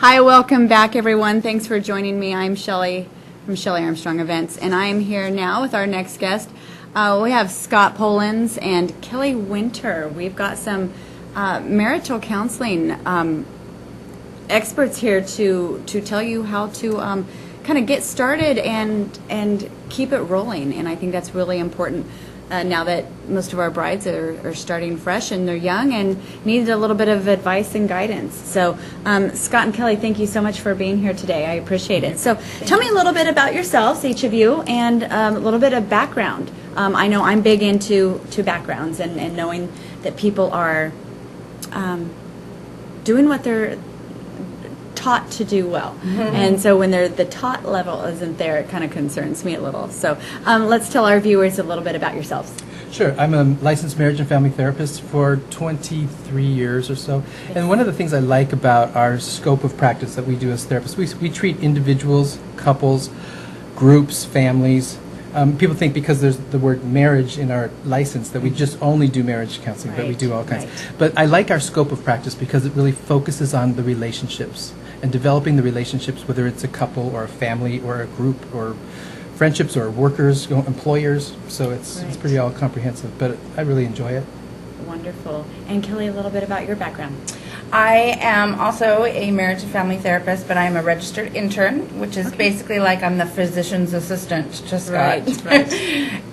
Hi, welcome back, everyone. Thanks for joining me. I'm Shelley from Shelley Armstrong Events, and I am here now with our next guest. We have Scott Polenz and Kelly Winter. We've got some marital counseling experts here to tell you how to kind of get started and keep it rolling. And I think that's really important now that most of our brides are starting fresh and they're young and need a little bit of advice and guidance. So Scott and Kelly, thank you so much for being here today. I appreciate it. So tell me a little bit about yourselves, each of you, and a little bit of background. I know I'm big into backgrounds and knowing that people are doing what they're taught to do well. Mm-hmm. And so when the taught level isn't there, it kind of concerns me a little. So let's tell our viewers a little bit about yourselves. Sure. I'm a licensed marriage and family therapist for 23 years or so. Yes. And one of the things I like about our scope of practice that we do as therapists, we treat individuals, couples, groups, families. People think because there's the word marriage in our license that we just only do marriage counseling, but we do all kinds. Right. But I like our scope of practice because it really focuses on the relationships and developing the relationships, whether it's a couple or a family or a group or friendships or workers, employers. So it's pretty all comprehensive, but I really enjoy it. Wonderful. And Kelly, a little bit about your background. I am also a marriage and family therapist, but I'm a registered intern, which is basically like I'm the physician's assistant to Scott. Right.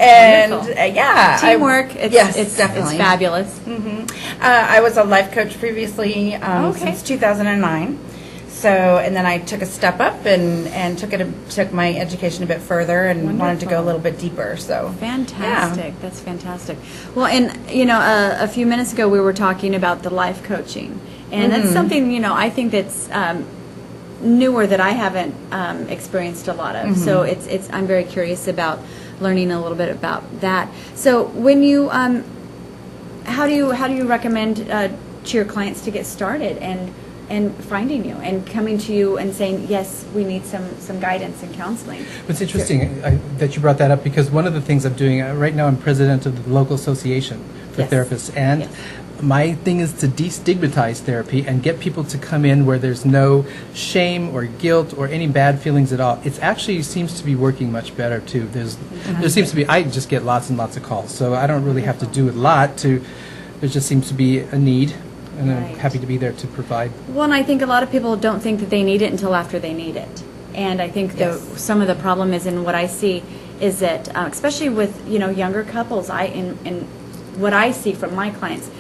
And teamwork. It's definitely. It's fabulous. Mm-hmm. I was a life coach previously since 2009. So, and then I took a step up and took my education a bit further and wanted to go a little bit deeper. So fantastic. Yeah. That's fantastic. Well, and a few minutes ago we were talking about the life coaching, and that's something I think that's newer that I haven't experienced a lot of. So it's I'm very curious about learning a little bit about that. So when you how do you recommend to your clients to get started and finding you and coming to you and saying, yes, we need some guidance and counseling? It's interesting that you brought that up, because one of the things I'm doing right now, I'm president of the local association for therapists, and my thing is to destigmatize therapy and get people to come in where there's no shame or guilt or any bad feelings at all. It actually seems to be working much better too. There seems to be, I just get lots and lots of calls, so I don't really have to do a lot there just seems to be a need. And I'm happy to be there to provide. Well, and I think a lot of people don't think that they need it until after they need it. And I think some of the problem is, in what I see, is that especially with younger couples, in what I see from my clients,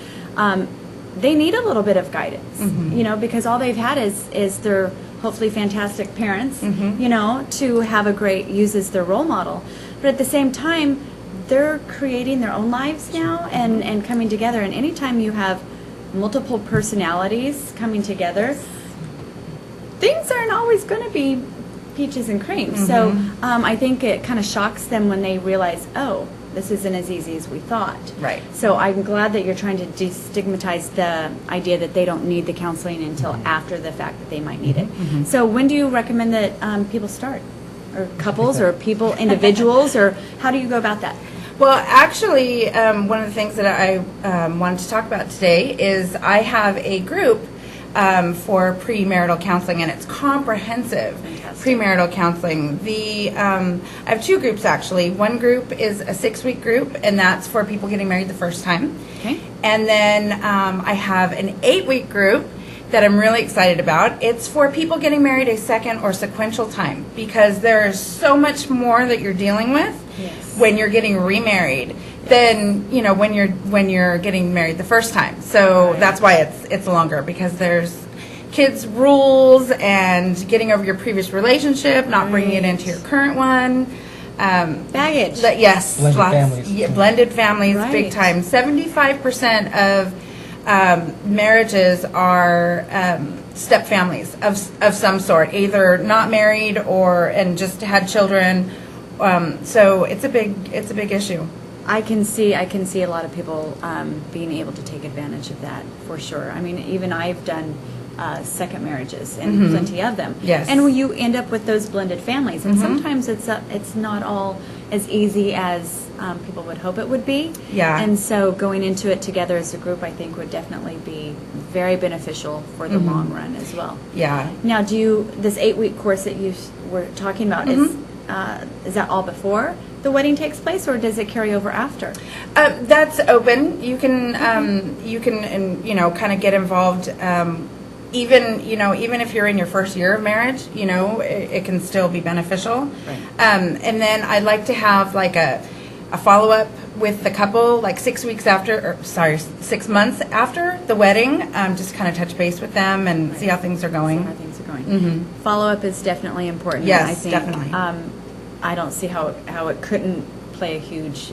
they need a little bit of guidance. Because all they've had is their hopefully fantastic parents, to have use as their role model. But at the same time, they're creating their own lives now and coming together. And anytime you have multiple personalities coming together, things aren't always going to be peaches and cream. So I think it kind of shocks them when they realize, oh, this isn't as easy as we thought. Right. So I'm glad that you're trying to destigmatize the idea that they don't need the counseling until after the fact that they might need it. So when do you recommend that people start? Or couples or people, individuals, or how do you go about that? Well, actually, one of the things that I wanted to talk about today is I have a group for premarital counseling, and it's comprehensive premarital counseling. I have two groups, actually. One group is a 6-week group, and that's for people getting married the first time. Okay. And then I have an 8-week group that I'm really excited about. It's for people getting married a second or sequential time, because there's so much more that you're dealing with when you're getting remarried than when you're getting married the first time. So that's why it's longer, because there's kids' rules and getting over your previous relationship, not bringing it into your current one. Baggage. Blended families. Yeah, blended families, big time. 75% of marriages are step families of some sort, either not married and just had children. So it's a big issue. I can see a lot of people being able to take advantage of that, for sure. I mean, even I've done second marriages, and plenty of them. Yes. And you end up with those blended families, and sometimes it's not all as easy as people would hope it would be. Yeah. And so going into it together as a group, I think, would definitely be very beneficial for the long run as well. Yeah. Now, this 8-week course that you were talking about, is that all before the wedding takes place, or does it carry over after? That's open. You can kind of get involved. Even if you're in your first year of marriage, it can still be beneficial. Right. And then I'd like to have like a follow-up with the couple, like 6 months after the wedding, just kind of touch base with them and see how things are going. See how things are going. Follow-up is definitely important. Yes, I think, definitely. I don't see how it couldn't play a huge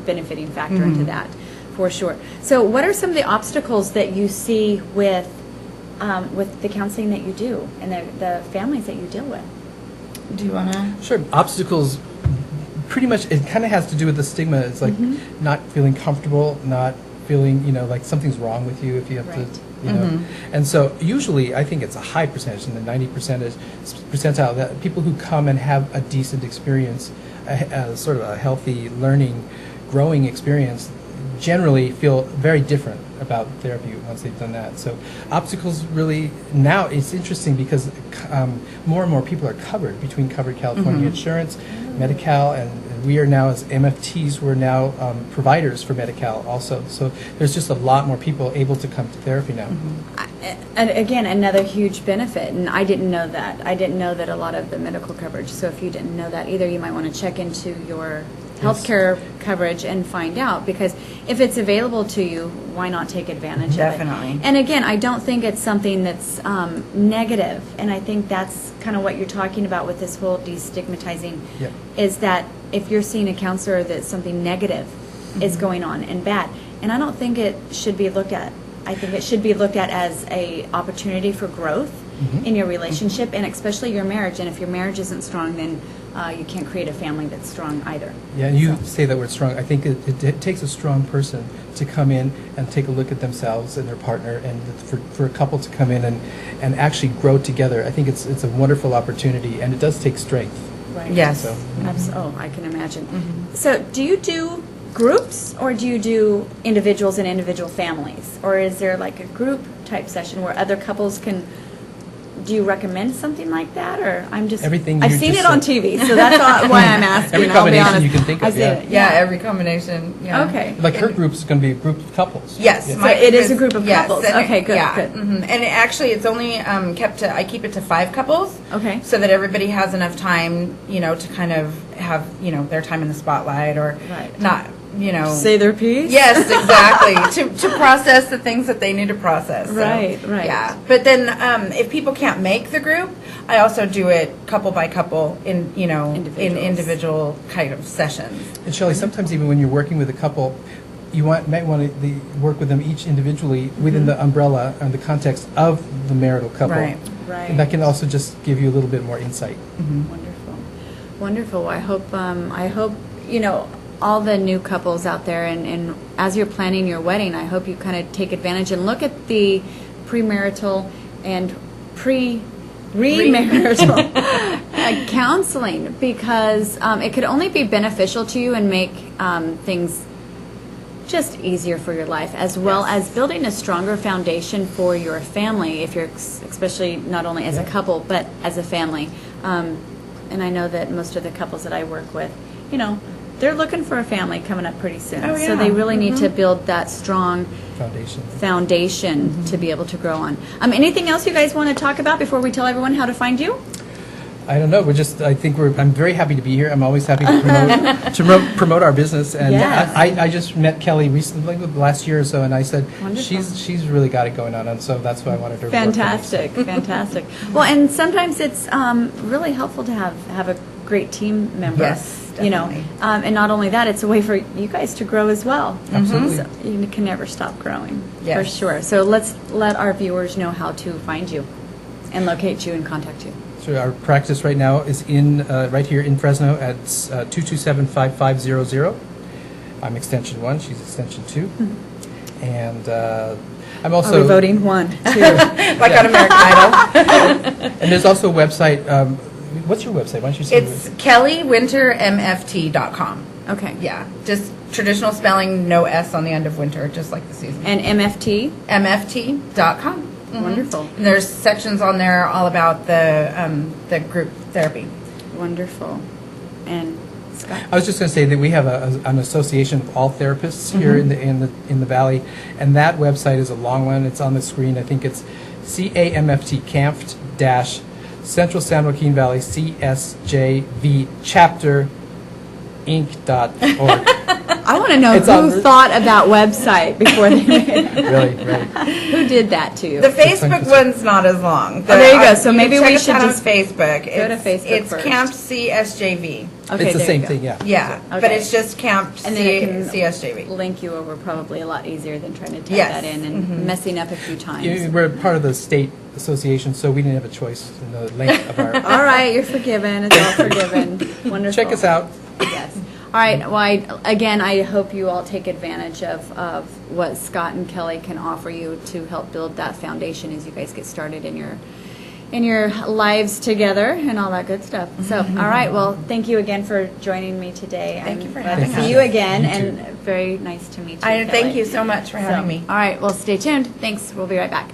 benefiting factor into that, for sure. So what are some of the obstacles that you see with the counseling that you do and the families that you deal with? Do you want to? Sure. Obstacles, pretty much, it kind of has to do with the stigma. It's like not feeling comfortable, not feeling, like something's wrong with you if you have Right. to, And so usually I think it's a high percentage, in the 90% percentile, that people who come and have a decent experience, sort of a healthy learning, growing experience, generally feel very different about therapy once they've done that. So obstacles really, now it's interesting because more and more people are covered between Covered California Insurance, Medi-Cal, and we are now, as MFTs, we're now providers for Medi-Cal also. So there's just a lot more people able to come to therapy now. And again, another huge benefit, and I didn't know that. I didn't know that a lot of the medical coverage, so if you didn't know that either, you might want to check into your healthcare coverage and find out, because if it's available to you, why not take advantage Definitely. of it? And again, I don't think it's something that's negative, and I think that's kind of what you're talking about with this whole destigmatizing, is that if you're seeing a counselor that something negative is going on and bad, and I don't think it should be looked at. I think it should be looked at as a opportunity for growth in your relationship, and especially your marriage. And if your marriage isn't strong, then you can't create a family that's strong either. Yeah, and you say that word strong. I think it takes a strong person to come in and take a look at themselves and their partner, and for a couple to come in and actually grow together. I think it's a wonderful opportunity, and it does take strength. Right. Yes. So, Oh, I can imagine. So do you do groups, or do you do individuals and individual families? Or is there like a group type session where other couples can... Do you recommend something like that, or I'm just? Everything I've you seen just it on said. TV, so that's why I'm asking. Every I'll be combination honest. you can think of, I've seen it. Yeah, every combination. Yeah. Okay. like her group is going to be a group of couples. Yes, So it is a group of couples. and Okay, good, Yeah, good. And actually, it's only I keep it to 5 couples. Okay. So that everybody has enough time, to kind of have, their time in the spotlight, or Right. not, Say their piece. Yes, exactly. to process the things that they need to process. So, Right. Yeah, but then if people can't make the group, I also do it couple by couple in individual kind of sessions. And Shelley, sometimes even when you're working with a couple, you might want to work with them each individually within the umbrella and the context of the marital couple. Right. Right. And that can also just give you a little bit more insight. Wonderful, wonderful. I hope all the new couples out there, and as you're planning your wedding, I hope you kind of take advantage and look at the premarital and premarital counseling, because it could only be beneficial to you and make things just easier for your life, as well as building a stronger foundation for your family, if you're especially not only as a couple but as a family. And I know that most of the couples that I work with, they're looking for a family coming up pretty soon. Oh, yeah. So they really need to build that strong Foundation. to be able to grow on. Anything else you guys want to talk about before we tell everyone how to find you? I don't know. I'm very happy to be here. I'm always happy to promote our business. And Yes. I just met Kelly recently, last year or so, and I said, Wonderful. she's really got it going on, and so that's why I wanted to work with her. Fantastic. Well, and sometimes it's really helpful to have a great team member. Yes, definitely. And not only that, it's a way for you guys to grow as well. Absolutely. So you can never stop growing, Yes. for sure. So let's let our viewers know how to find you and locate you and contact you. So our practice right now is right here in Fresno at 227-5500. I'm extension 1. She's extension 2. And I'm also... Are we voting 1, 2? Like on American Idol. And there's also a website What's your website? Why don't you say It's kellywintermft.com. Okay. Yeah, just traditional spelling, no S on the end of winter, just like the season. And MFT? MFT.com. Wonderful. And there's sections on there all about the group therapy. Wonderful. And Scott? I was just going to say that we have an association of all therapists here in the valley, and that website is a long one. It's on the screen. I think it's CAMFT, CAMFT dash Central San Joaquin Valley CSJV chapter Inc.org. I want to know who thought of that website before they made it. Really, right. Who did that to you? The Facebook one's not as long. There you go. So maybe we should check us just out on Facebook. go to Facebook It's first. Camp CSJV. Okay, It's the there same you go. thing, yeah. Yeah, but Okay. it's just Camp And then it can CSJV. link you over probably a lot easier than trying to type Yes. that in and messing up a few times. We're part of the state association, so we didn't have a choice in the length of our... All right, you're forgiven. It's all forgiven. Wonderful. Check us out. Yes. All right. Well, I hope you all take advantage of what Scott and Kelly can offer you to help build that foundation as you guys get started in your lives together and all that good stuff. So, all right. Well, thank you again for joining me today. Thank you for glad to having see us. you again, You and very nice to meet you. Thank Kelly. you so much for having me. All right. Well, stay tuned. Thanks. We'll be right back.